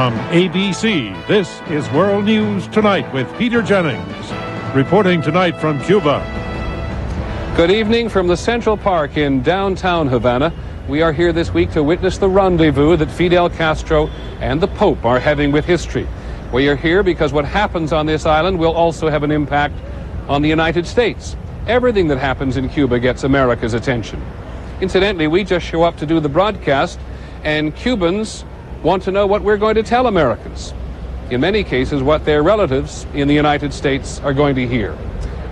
From ABC, this is World News Tonight with Peter Jennings. Reporting tonight from Cuba. Good evening from the Central Park in downtown Havana. We are here this week to witness the rendezvous that Fidel Castro and the Pope are having with history. We are here because what happens on this island will also have an impact on the United States. Everything that happens in Cuba gets America's attention. Incidentally, we just show up to do the broadcast, and Cubans want to know what we're going to tell Americans. In many cases, what their relatives in the United States are going to hear.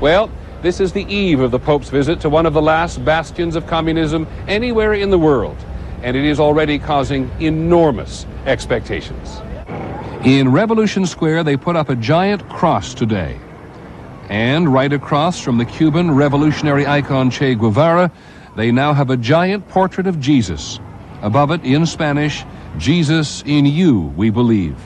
Well, this is the eve of the Pope's visit to one of the last bastions of communism anywhere in the world, and it is already causing enormous expectations. In Revolution Square, they put up a giant cross today. And right across from the Cuban revolutionary icon Che Guevara, they now have a giant portrait of Jesus. Above it, in Spanish, "Jesus, in you we believe."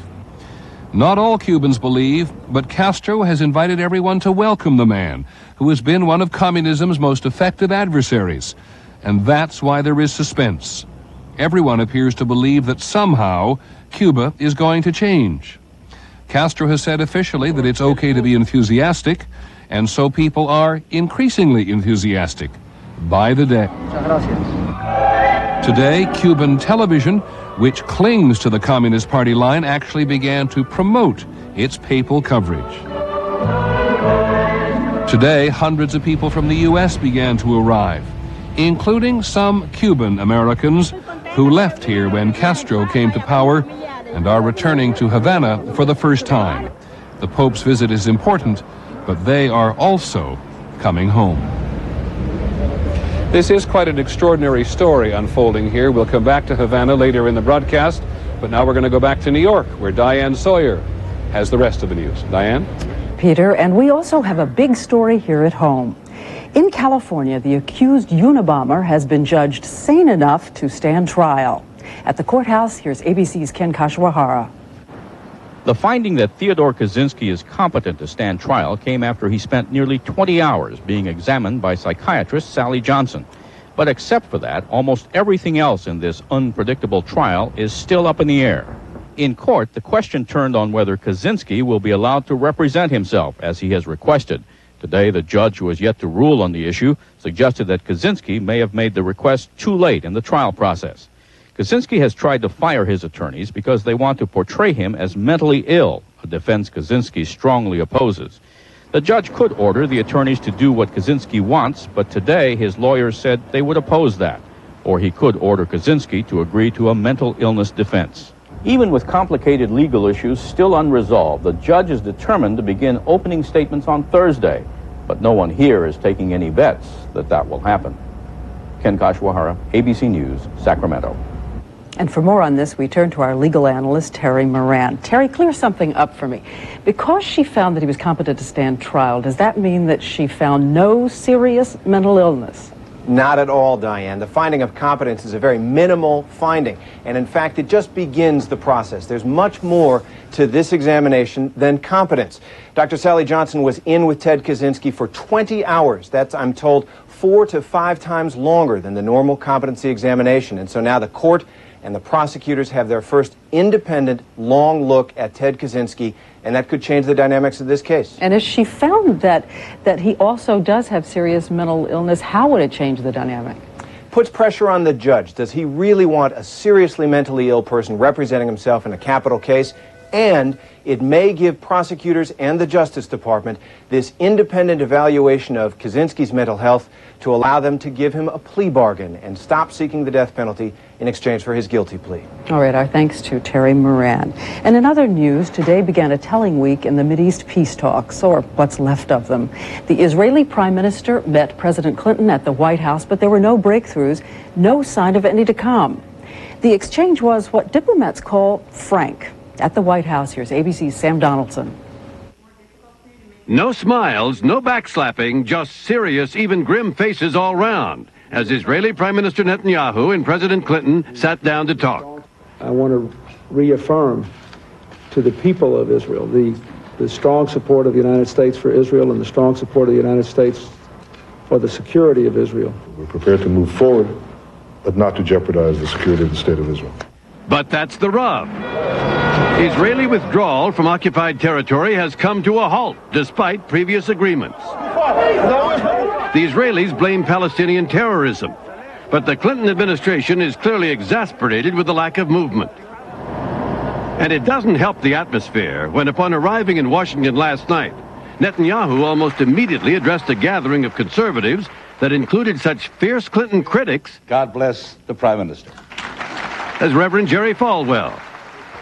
Not all Cubans believe, but Castro has invited everyone to welcome the man who has been one of communism's most effective adversaries. And that's why there is suspense. Everyone appears to believe that somehow Cuba is going to change. Castro has said officially that it's okay to be enthusiastic, and so people are increasingly enthusiastic by the day. Today, Cuban television, which clings to the Communist Party line, actually began to promote its papal coverage. Today, hundreds of people from the U.S. began to arrive, including some Cuban Americans who left here when Castro came to power and are returning to Havana for the first time. The Pope's visit is important, but they are also coming home. This is quite an extraordinary story unfolding here. We'll come back to Havana later in the broadcast, but now we're going to go back to New York, where Diane Sawyer has the rest of the news. Diane? Peter, and we also have a big story here at home. In California, the accused Unabomber has been judged sane enough to stand trial. At the courthouse, here's ABC's Ken Kashiwahara. The finding that Theodore Kaczynski is competent to stand trial came after he spent nearly 20 hours being examined by psychiatrist Sally Johnson. But except for that, almost everything else in this unpredictable trial is still up in the air. In court, the question turned on whether Kaczynski will be allowed to represent himself as he has requested. Today, the judge, who has yet to rule on the issue, suggested that Kaczynski may have made the request too late in the trial process. Kaczynski has tried to fire his attorneys because they want to portray him as mentally ill, a defense Kaczynski strongly opposes. The judge could order the attorneys to do what Kaczynski wants, but today his lawyers said they would oppose that. Or he could order Kaczynski to agree to a mental illness defense. Even with complicated legal issues still unresolved, the judge is determined to begin opening statements on Thursday. But no one here is taking any bets that that will happen. Ken Kashiwahara, ABC News, Sacramento. And for more on this, we turn to our legal analyst, Terry Moran. Terry, clear something up for me. Because she found that he was competent to stand trial, does that mean that she found no serious mental illness? Not at all, Diane. The finding of competence is a very minimal finding, and in fact, it just begins the process. There's much more to this examination than competence. Dr. Sally Johnson was in with Ted Kaczynski for 20 hours. That's, I'm told, 4 to 5 times longer than the normal competency examination. And so now the court and the prosecutors have their first independent, long look at Ted Kaczynski, and that could change the dynamics of this case. And if she found that he also does have serious mental illness, how would it change the dynamic? Puts pressure on the judge. Does he really want a seriously mentally ill person representing himself in a capital case? And it may give prosecutors and the Justice Department this independent evaluation of Kaczynski's mental health to allow them to give him a plea bargain and stop seeking the death penalty in exchange for his guilty plea. All right, our thanks to Terry Moran. And in other news, today began a telling week in the Mideast peace talks, or what's left of them. The Israeli Prime Minister met President Clinton at the White House, but there were no breakthroughs, no sign of any to come. The exchange was what diplomats call frank. At the White House, here's ABC's Sam Donaldson. No smiles, no backslapping, just serious, even grim faces all round, as Israeli Prime Minister Netanyahu and President Clinton sat down to talk. I want to reaffirm to the people of Israel the strong support of the United States for Israel and the strong support of the United States for the security of Israel. We're prepared to move forward, but not to jeopardize the security of the State of Israel. But that's the rub. Israeli withdrawal from occupied territory has come to a halt despite previous agreements. The Israelis blame Palestinian terrorism, but the Clinton administration is clearly exasperated with the lack of movement. And it doesn't help the atmosphere when, upon arriving in Washington last night, Netanyahu almost immediately addressed a gathering of conservatives that included such fierce Clinton critics, God bless the Prime Minister, as Reverend Jerry Falwell.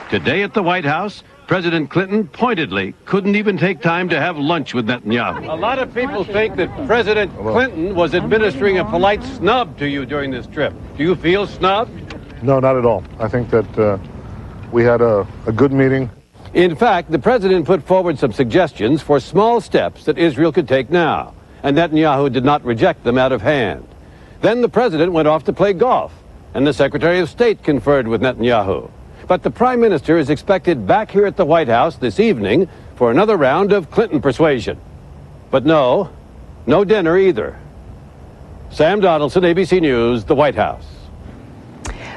Today at the White House, President Clinton pointedly couldn't even take time to have lunch with Netanyahu. A lot of people think that President Clinton was administering a polite snub to you during this trip. Do you feel snubbed? No, not at all. I think that we had a good meeting. In fact, the president put forward some suggestions for small steps that Israel could take now, and Netanyahu did not reject them out of hand. Then the president went off to play golf, and the Secretary of State conferred with Netanyahu. But the Prime Minister is expected back here at the White House this evening for another round of Clinton persuasion. But no dinner either. Sam Donaldson, ABC News, the White House.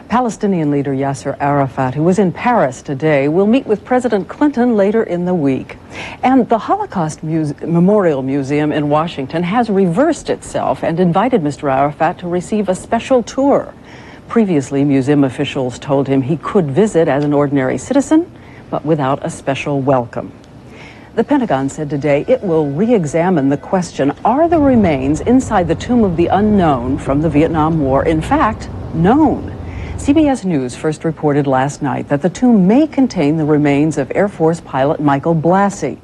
Palestinian leader Yasser Arafat, who was in Paris today, will meet with President Clinton later in the week. And the Holocaust Memorial Museum in Washington has reversed itself and invited Mr. Arafat to receive a special tour. Previously, museum officials told him he could visit as an ordinary citizen, but without a special welcome. The Pentagon said today it will re-examine the question, are the remains inside the Tomb of the Unknown from the Vietnam War in fact known? CBS News first reported last night that the tomb may contain the remains of Air Force pilot Michael Blassie.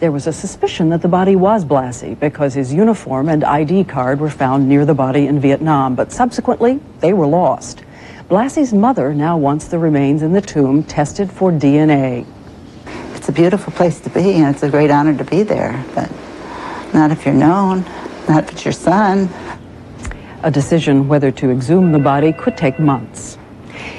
There was a suspicion that the body was Blassie because his uniform and ID card were found near the body in Vietnam, but subsequently they were lost. Blassie's mother now wants the remains in the tomb tested for DNA. It's a beautiful place to be, and it's a great honor to be there, but not if you're known, not if it's your son. A decision whether to exhume the body could take months.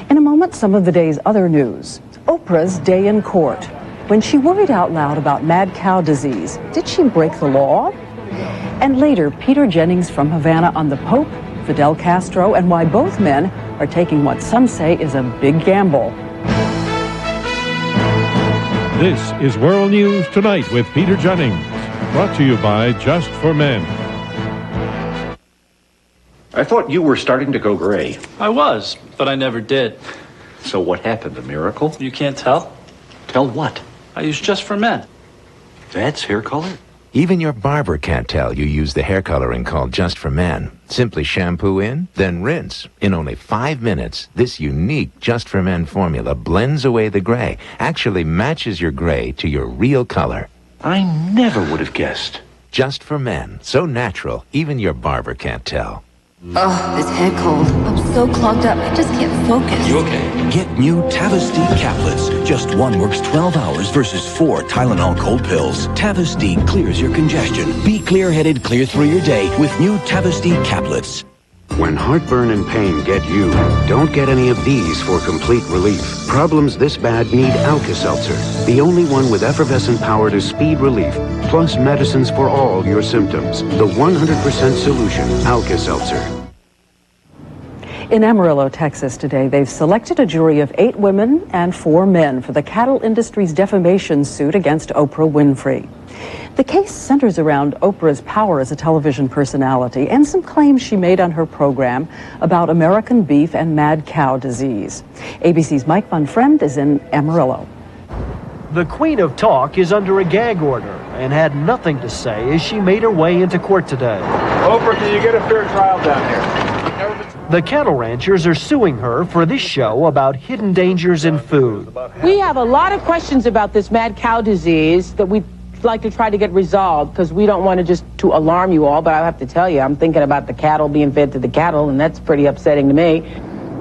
In a moment, some of the day's other news. Oprah's day in court. When she worried out loud about mad cow disease, did she break the law? And later, Peter Jennings from Havana on the Pope, Fidel Castro, and why both men are taking what some say is a big gamble. This is World News Tonight with Peter Jennings, brought to you by Just for Men. I thought you were starting to go gray. I was, but I never did. So what happened, a miracle? You can't tell? Tell what? I use Just for Men. That's hair color? Even your barber can't tell you use the hair coloring called Just for Men. Simply shampoo in, then rinse. In only 5 minutes, this unique Just for Men formula blends away the gray, actually matches your gray to your real color. I never would have guessed. Just for Men. So natural, even your barber can't tell. Oh, this head cold. I'm so clogged up, I just can't focus. You okay? Get new Tavastine caplets. Just one works 12 hours versus 4 Tylenol cold pills. Tavastine clears your congestion. Be clear-headed clear through your day with new Tavastine caplets. When heartburn and pain get you, don't get any of these for complete relief. Problems this bad need Alka-Seltzer, the only one with effervescent power to speed relief, plus medicines for all your symptoms. The 100% solution, Alka-Seltzer. In Amarillo, Texas today, they've selected a jury of 8 women and 4 men for the cattle industry's defamation suit against Oprah Winfrey. The case centers around Oprah's power as a television personality and some claims she made on her program about American beef and mad cow disease. ABC's Mike Van Friend is in Amarillo. The Queen of Talk is under a gag order and had nothing to say as she made her way into court today. Oprah, can you get a fair trial down here? The cattle ranchers are suing her for this show about hidden dangers in food. We have a lot of questions about this mad cow disease that we'd like to try to get resolved because we don't want to just to alarm you all, but I have to tell you, I'm thinking about the cattle being fed to the cattle, and that's pretty upsetting to me.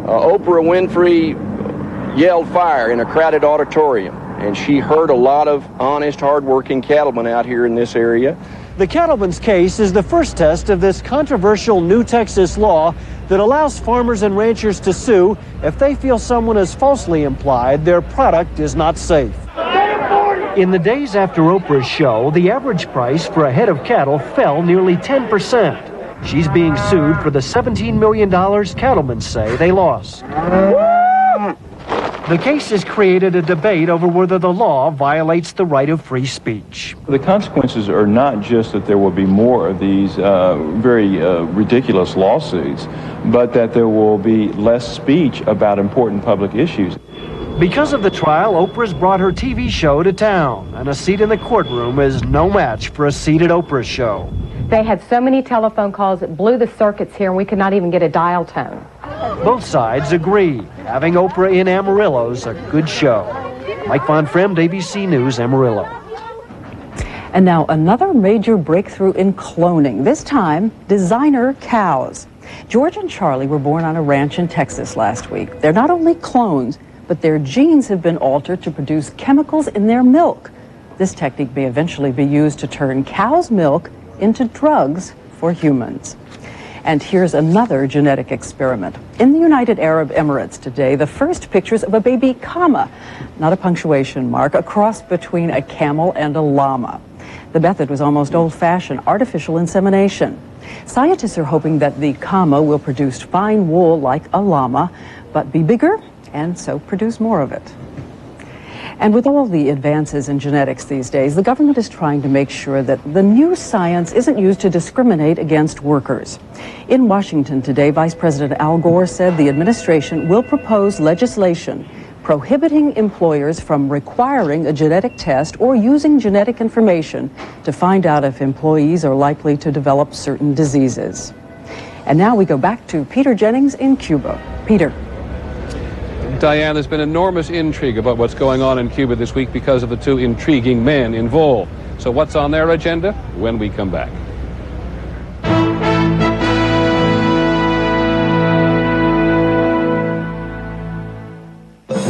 Oprah Winfrey yelled fire in a crowded auditorium, and she hurt a lot of honest, hard-working cattlemen out here in this area. The cattleman's case is the first test of this controversial new Texas law that allows farmers and ranchers to sue if they feel someone has falsely implied their product is not safe. In the days after Oprah's show, the average price for a head of cattle fell nearly 10%. She's being sued for the $17 million cattlemen say they lost. The case has created a debate over whether the law violates the right of free speech. The consequences are not just that there will be more of these very ridiculous lawsuits, but that there will be less speech about important public issues. Because of the trial, Oprah's brought her TV show to town, and a seat in the courtroom is no match for a seat at Oprah's show. They had so many telephone calls it blew the circuits here, and we could not even get a dial tone. Both sides agree. Having Oprah in Amarillo's a good show. Mike Von Fremd, ABC News, Amarillo. And now another major breakthrough in cloning, this time designer cows. George and Charlie were born on a ranch in Texas last week. They're not only clones, but their genes have been altered to produce chemicals in their milk. This technique may eventually be used to turn cow's milk into drugs for humans. And here's another genetic experiment. In the United Arab Emirates today, the first pictures of a baby comma, not a punctuation mark, a cross between a camel and a llama. The method was almost old-fashioned artificial insemination. Scientists are hoping that the comma will produce fine wool like a llama, but be bigger and so produce more of it. And with all the advances in genetics these days, the government is trying to make sure that the new science isn't used to discriminate against workers. In Washington today, Vice President Al Gore said the administration will propose legislation prohibiting employers from requiring a genetic test or using genetic information to find out if employees are likely to develop certain diseases. And now we go back to Peter Jennings in Cuba. Peter. Diane, there's been enormous intrigue about what's going on in Cuba this week because of the two intriguing men involved. So what's on their agenda when we come back?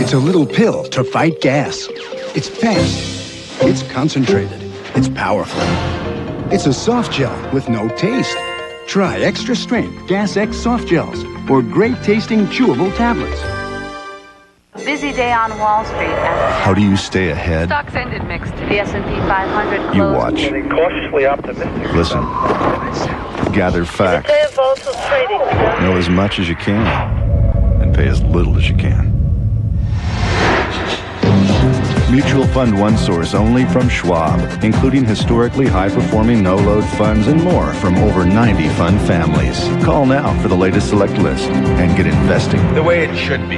It's a little pill to fight gas. It's fast. It's concentrated. It's powerful. It's a soft gel with no taste. Try extra strength Gas X soft gels or great tasting chewable tablets. Busy day on Wall Street. How do you stay ahead? Stocks ended mixed. The S&P 500 closed. You watch. Cautiously optimistic. Listen. Gather facts. Know as much as you can. And pay as little as you can. Mutual Fund OneSource only from Schwab, including historically high-performing no-load funds and more from over 90 fund families. Call now for the latest select list and get investing The way it should be.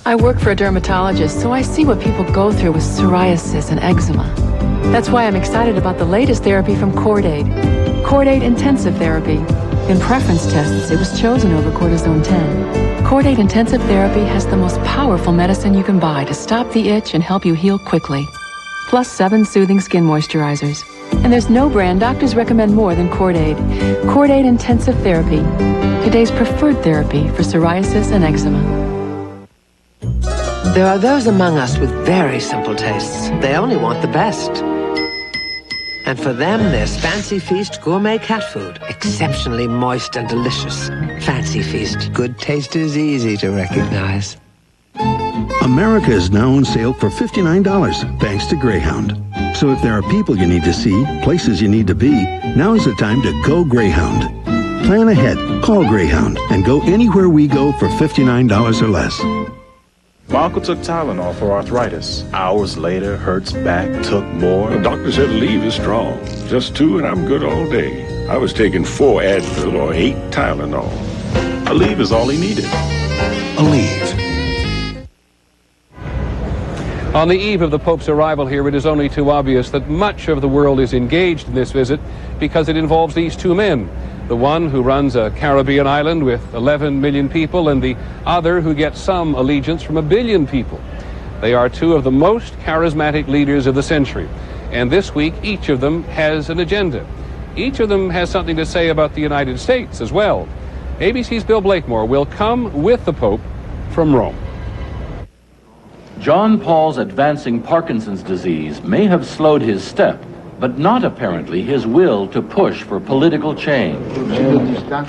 I work for a dermatologist, so I see what people go through with psoriasis and eczema. That's why I'm excited about the latest therapy from Cordaid. Cordaid Intensive Therapy. In preference tests, it was chosen over Cortisone 10. Cordaid Intensive Therapy has the most powerful medicine you can buy to stop the itch and help you heal quickly. Plus 7 soothing skin moisturizers. And there's no brand doctors recommend more than Cordaid. Cordaid Intensive Therapy. Today's preferred therapy for psoriasis and eczema. There are those among us with very simple tastes. They only want the best. And for them, there's Fancy Feast gourmet cat food. Exceptionally moist and delicious. Fancy Feast. Good taste is easy to recognize. America is now on sale for $59, thanks to Greyhound. So if there are people you need to see, places you need to be, now is the time to go Greyhound. Plan ahead, call Greyhound, and go anywhere we go for $59 or less. My uncle took Tylenol for arthritis. Hours later, hurts back, took more. The doctor said Aleve is strong. Just 2 and I'm good all day. I was taking 4 Advil or 8 Tylenol. Aleve is all he needed. Aleve. On the eve of the Pope's arrival here, it is only too obvious that much of the world is engaged in this visit because it involves these two men. The one who runs a Caribbean island with 11 million people and the other who gets some allegiance from 1 billion people. They are two of the most charismatic leaders of the century. And this week, each of them has an agenda. Each of them has something to say about the United States as well. ABC's Bill Blakemore will come with the Pope from Rome. John Paul's advancing Parkinson's disease may have slowed his step, but not apparently his will to push for political change.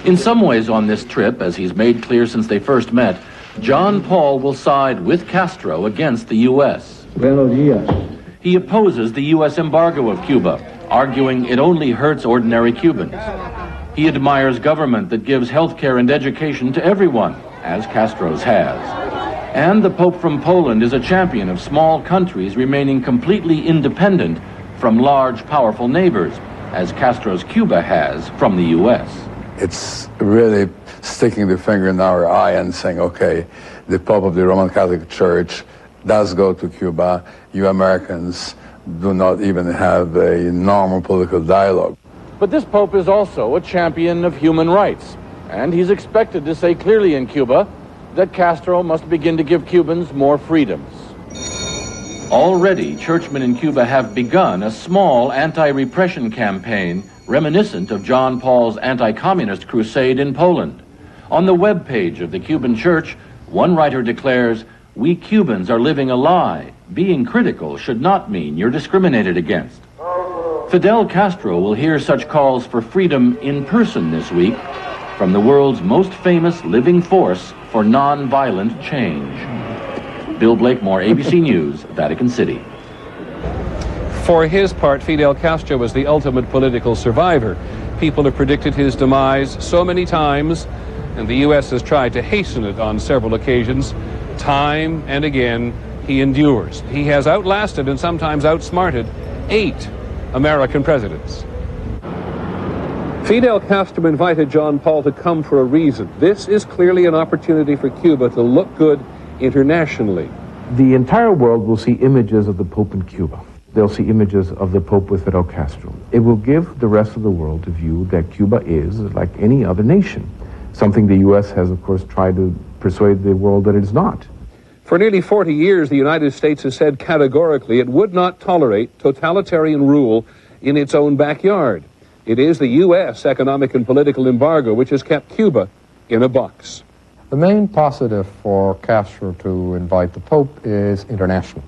In some ways on this trip, as he's made clear since they first met, John Paul will side with Castro against the U.S. He opposes the U.S. embargo of Cuba, arguing it only hurts ordinary Cubans. He admires government that gives health care and education to everyone, as Castro's has. And the Pope from Poland is a champion of small countries remaining completely independent from large, powerful neighbors, as Castro's Cuba has from the U.S. It's really sticking the finger in our eye and saying, okay, the Pope of the Roman Catholic Church does go to Cuba. You Americans do not even have a normal political dialogue. But this Pope is also a champion of human rights, and he's expected to say clearly in Cuba that Castro must begin to give Cubans more freedoms. Already, churchmen in Cuba have begun a small anti-repression campaign reminiscent of John Paul's anti-communist crusade in Poland. On the webpage of the Cuban church, one writer declares, "We Cubans are living a lie. Being critical should not mean you're discriminated against." Fidel Castro will hear such calls for freedom in person this week from the world's most famous living force for non-violent change. Bill Blakemore, ABC News, Vatican City. For his part, Fidel Castro was the ultimate political survivor. People have predicted his demise so many times, and the U.S. has tried to hasten it on several occasions. Time and again, he endures. He has outlasted and sometimes outsmarted 8 American presidents. Fidel Castro invited John Paul to come for a reason. This is clearly an opportunity for Cuba to look good internationally. The entire world will see images of the Pope in Cuba. They'll see images of the Pope with Fidel Castro. It will give the rest of the world a view that Cuba is like any other nation, something the U.S. has, of course, tried to persuade the world that it's not. For nearly 40 years, the United States has said categorically it would not tolerate totalitarian rule in its own backyard. It is the U.S. economic and political embargo which has kept Cuba in a box. The main positive for Castro to invite the Pope is international.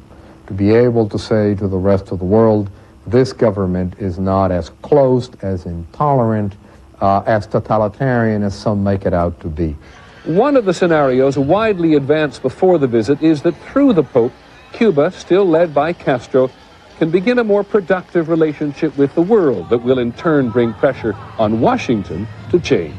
To be able to say to the rest of the world, this government is not as closed, as intolerant, as totalitarian as some make it out to be. One of the scenarios widely advanced before the visit is that through the Pope, Cuba, still led by Castro, can begin a more productive relationship with the world that will in turn bring pressure on Washington to change.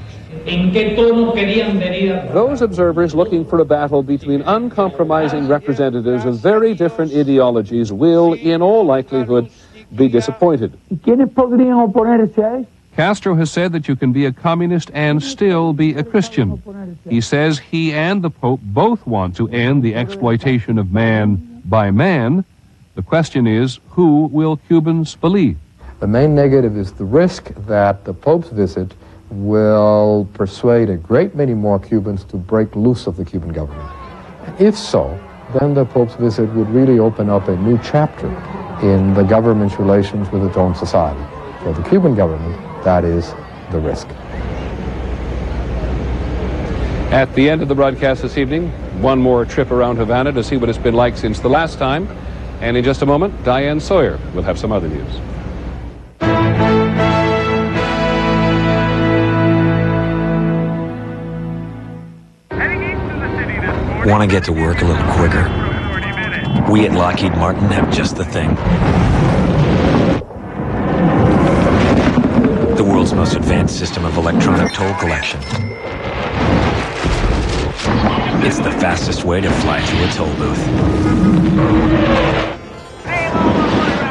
Those observers looking for a battle between uncompromising representatives of very different ideologies will, in all likelihood, be disappointed. Castro has said that you can be a communist and still be a Christian. He says he and the Pope both want to end the exploitation of man by man. The question is, who will Cubans believe? The main negative is the risk that the Pope's visit will persuade a great many more Cubans to break loose of the Cuban government. If so, then the Pope's visit would really open up a new chapter in the government's relations with its own society. For the Cuban government, that is the risk. At the end of the broadcast this evening, one more trip around Havana to see what it's been like since the last time. And in just a moment, Diane Sawyer will have some other news. Want to get to work a little quicker? We at Lockheed Martin have just the thing. The world's most advanced system of electronic toll collection. It's the fastest way to fly through a toll booth.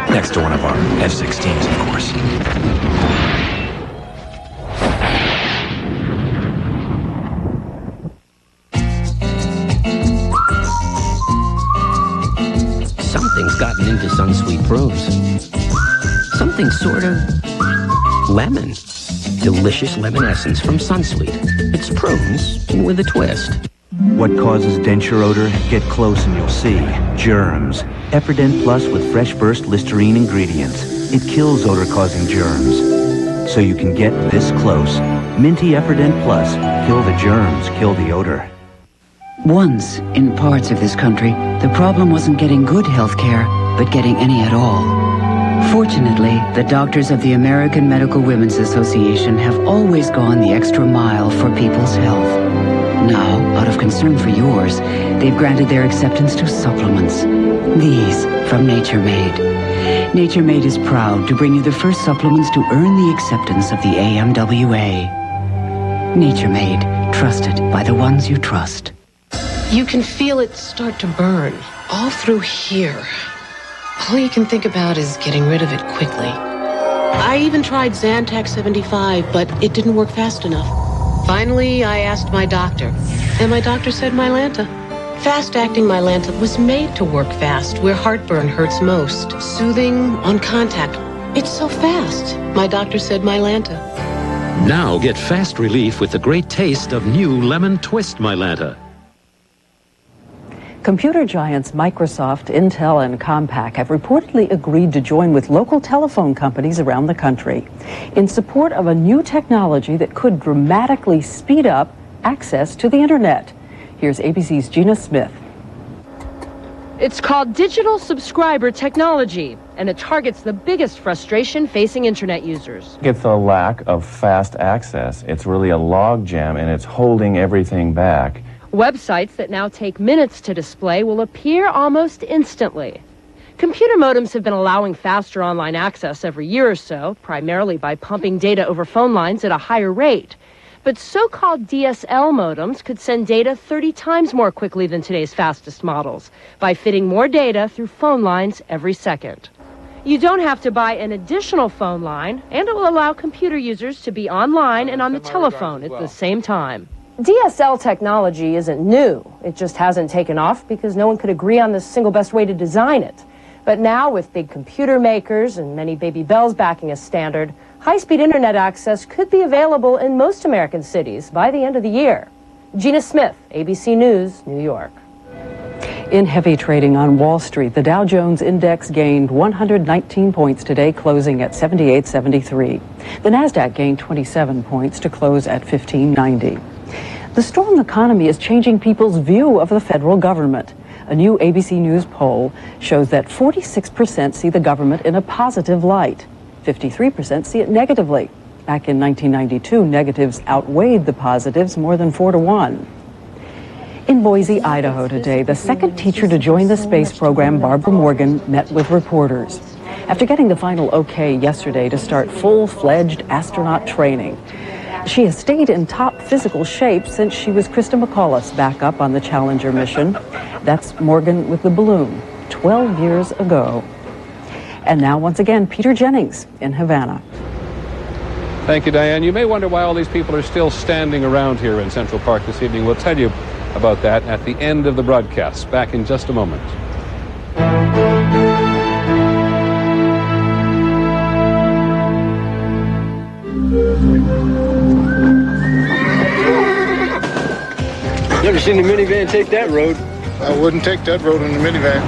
Next to one of our F-16s, of course. Something's gotten into Sunsweet prunes. Something sort of lemon. Delicious lemon essence from Sunsweet. It's prunes with a twist. What causes denture odor? Get close and you'll see. Germs. Efferdent Plus with Fresh Burst Listerine ingredients. It kills odor-causing germs. So you can get this close. Minty Efferdent Plus. Kill the germs, kill the odor. Once, in parts of this country, the problem wasn't getting good health care, but getting any at all. Fortunately, the doctors of the American Medical Women's Association have always gone the extra mile for people's health. Now, out of concern for yours, they've granted their acceptance to supplements. These from Nature Made. Nature Made is proud to bring you the first supplements to earn the acceptance of the AMWA. Nature Made, trusted by the ones you trust. You can feel it start to burn all through here. All you can think about is getting rid of it quickly. I even tried Zantac 75, but it didn't work fast enough. Finally, I asked my doctor, and my doctor said Mylanta. Fast-acting Mylanta was made to work fast where heartburn hurts most. Soothing, on contact. It's so fast. My doctor said Mylanta. Now get fast relief with the great taste of new Lemon Twist Mylanta. Computer giants Microsoft, Intel, and Compaq have reportedly agreed to join with local telephone companies around the country in support of a new technology that could dramatically speed up access to the internet. Here's ABC's Gina Smith. It's called digital subscriber technology, and it targets the biggest frustration facing internet users. It's the lack of fast access. It's really a log jam, and it's holding everything back. Websites that now take minutes to display will appear almost instantly. Computer modems have been allowing faster online access every year or so, primarily by pumping data over phone lines at a higher rate. But so-called DSL modems could send data 30 times more quickly than today's fastest models by fitting more data through phone lines every second. You don't have to buy an additional phone line, and it will allow computer users to be online and on the telephone at the same time. DSL technology isn't new. It just hasn't taken off because no one could agree on the single best way to design it. But now, with big computer makers and many Baby Bells backing a standard, high-speed internet access could be available in most American cities by the end of the year. Gina Smith, ABC News, New York. In heavy trading on Wall Street, the Dow Jones Index gained 119 points today, closing at 7873. The Nasdaq gained 27 points to close at 1590. The strong economy is changing people's view of the federal government. A new ABC News poll shows that 46% see the government in a positive light. 53% see it negatively. Back in 1992, negatives outweighed the positives more than 4-1. In Boise, Idaho today, the second teacher to join the space program, Barbara Morgan, met with reporters. After getting the final okay yesterday to start full-fledged astronaut training, she has stayed in top physical shape since she was Krista McCullough's backup on the Challenger mission. That's Morgan with the balloon, 12 years ago. And now, once again, Peter Jennings in Havana. Thank you, Diane. You may wonder why all these people are still standing around here in Central Park this evening. We'll tell you about that at the end of the broadcast. Back in just a moment. Never seen a minivan take that road. I wouldn't take that road in a minivan.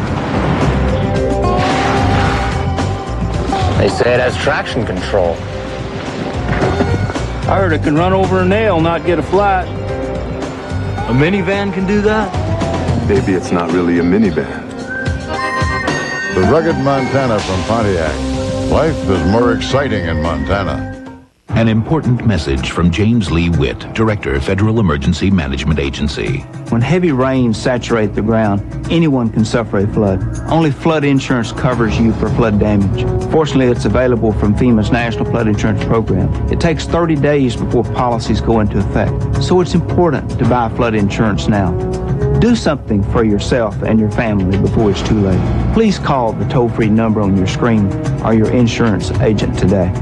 They say it has traction control. I heard it can run over a nail, not get a flat. A minivan can do that? Maybe it's not really a minivan. The rugged Montana from Pontiac. Life is more exciting in Montana. An important message from James Lee Witt, Director, Federal Emergency Management Agency. When heavy rains saturate the ground, anyone can suffer a flood. Only flood insurance covers you for flood damage. Fortunately, it's available from FEMA's National Flood Insurance Program. It takes 30 days before policies go into effect, so it's important to buy flood insurance now. Do something for yourself and your family before it's too late. Please call the toll-free number on your screen or your insurance agent today.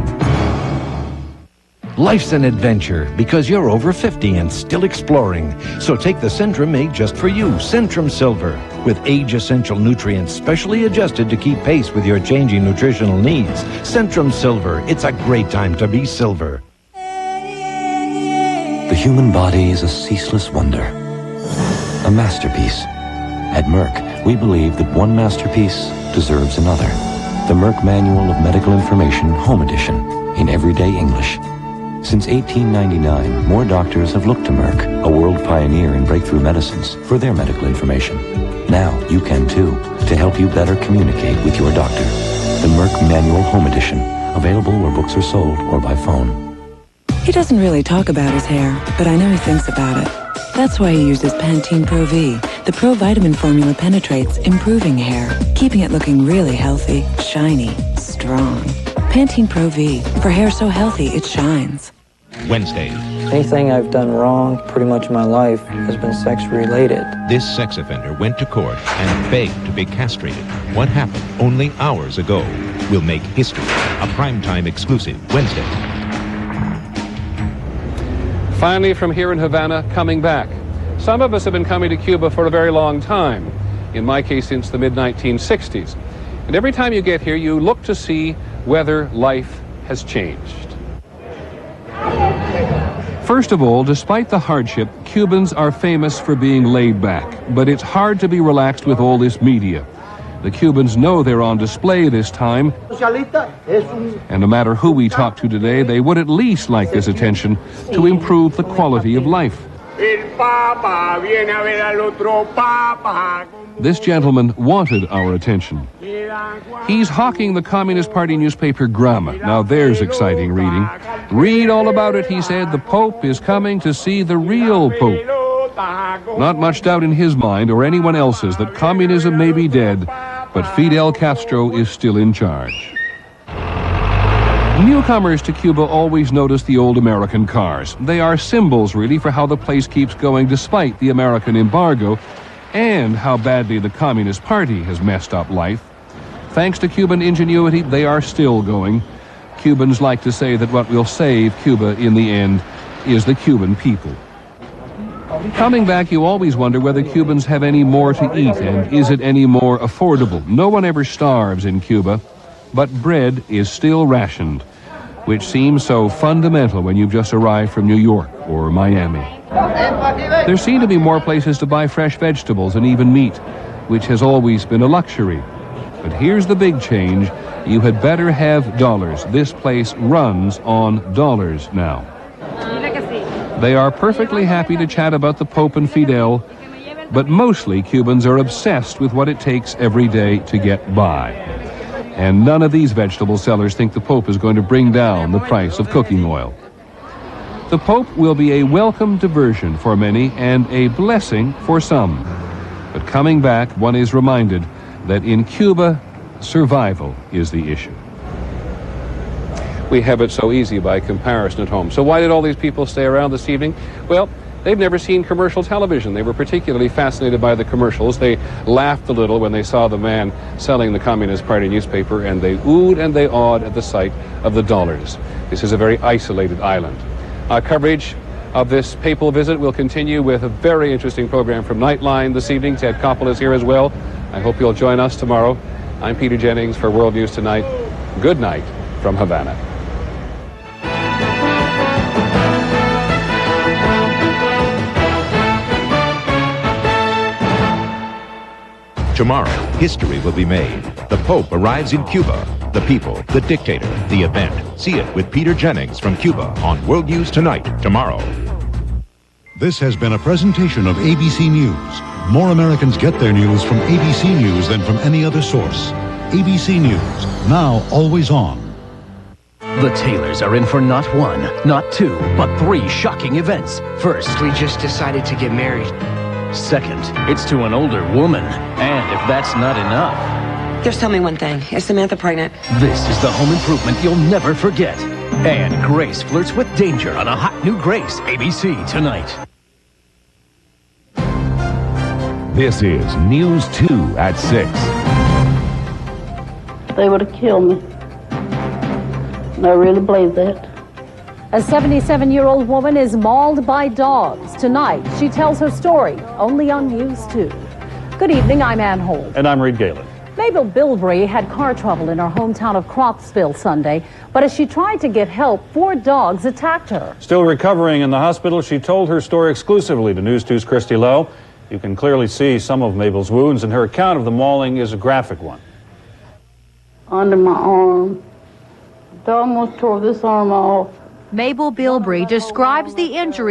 Life's an adventure because you're over 50 and still exploring. So take the Centrum made just for you, Centrum Silver, with age-essential nutrients specially adjusted to keep pace with your changing nutritional needs. Centrum Silver, it's a great time to be silver. The human body is a ceaseless wonder, a masterpiece. At Merck, we believe that one masterpiece deserves another. The Merck Manual of Medical Information Home Edition in everyday English. Since 1899, more doctors have looked to Merck, a world pioneer in breakthrough medicines, for their medical information. Now you can too, to help you better communicate with your doctor. The Merck Manual Home Edition, available where books are sold or by phone. He doesn't really talk about his hair, but I know he thinks about it. That's why he uses Pantene Pro V. The Pro Vitamin formula penetrates, improving hair, keeping it looking really healthy, shiny, strong. Pantene Pro V, for hair so healthy it shines. Wednesday. Anything I've done wrong pretty much in my life has been sex-related. This sex offender went to court and begged to be castrated. What happened only hours ago will make history. A primetime exclusive Wednesday. Finally, from here in Havana, coming back. Some of us have been coming to Cuba for a very long time. In my case, since the mid-1960s. And every time you get here, you look to see whether life has changed. First of all, despite the hardship, Cubans are famous for being laid back. But it's hard to be relaxed with all this media. The Cubans know they're on display this time. And no matter who we talk to today, they would at least like this attention to improve the quality of life. This gentleman wanted our attention. He's hawking the Communist Party newspaper Grama. Now there's exciting reading. Read all about it, he said. The Pope is coming to see the real Pope. Not much doubt in his mind or anyone else's that communism may be dead, but Fidel Castro is still in charge. Newcomers to Cuba always notice the old American cars. They are symbols, really, for how the place keeps going despite the American embargo and how badly the Communist Party has messed up life. Thanks to Cuban ingenuity, they are still going. Cubans like to say that what will save Cuba in the end is the Cuban people. Coming back, you always wonder whether Cubans have any more to eat, and is it any more affordable? No one ever starves in Cuba, but bread is still rationed, which seems so fundamental when you've just arrived from New York or Miami. There seem to be more places to buy fresh vegetables and even meat, which has always been a luxury. But here's the big change. You had better have dollars. This place runs on dollars now. They are perfectly happy to chat about the Pope and Fidel, but mostly Cubans are obsessed with what it takes every day to get by. And none of these vegetable sellers think the Pope is going to bring down the price of cooking oil. The Pope will be a welcome diversion for many and a blessing for some. But coming back, one is reminded that in Cuba, survival is the issue. We have it so easy by comparison at home. So why did all these people stay around this evening? Well, they've never seen commercial television. They were particularly fascinated by the commercials. They laughed a little when they saw the man selling the Communist Party newspaper, and they oohed and they awed at the sight of the dollars. This is a very isolated island. Our coverage of this papal visit will continue with a very interesting program from Nightline this evening. Ted Koppel is here as well. I hope you'll join us tomorrow. I'm Peter Jennings for World News Tonight. Good night from Havana. Tomorrow, history will be made. The Pope arrives in Cuba. The people, the dictator, the event. See it with Peter Jennings from Cuba on World News Tonight, tomorrow. This has been a presentation of ABC News. More Americans get their news from ABC News than from any other source. ABC News, now always on. The Taylors are in for not one, not two, but three shocking events. First, we just decided to get married. Second, it's to an older woman. And if that's not enough... Just tell me one thing. Is Samantha pregnant? This is the home improvement you'll never forget. And Grace flirts with danger on a hot new Grace. ABC Tonight. This is News 2 at 6. They would have killed me. And I really believe that. A 77-year-old woman is mauled by dogs. Tonight, she tells her story, only on News 2. Good evening, I'm Ann Holt. And I'm Reed Galen. Mabel Bilbrey had car trouble in her hometown of Cropsville Sunday, but as she tried to get help, 4 dogs attacked her. Still recovering in the hospital, she told her story exclusively to News 2's Christy Lowe. You can clearly see some of Mabel's wounds, and her account of the mauling is a graphic one. Under my arm. They almost tore this arm off. Mabel Bilbrey describes the injury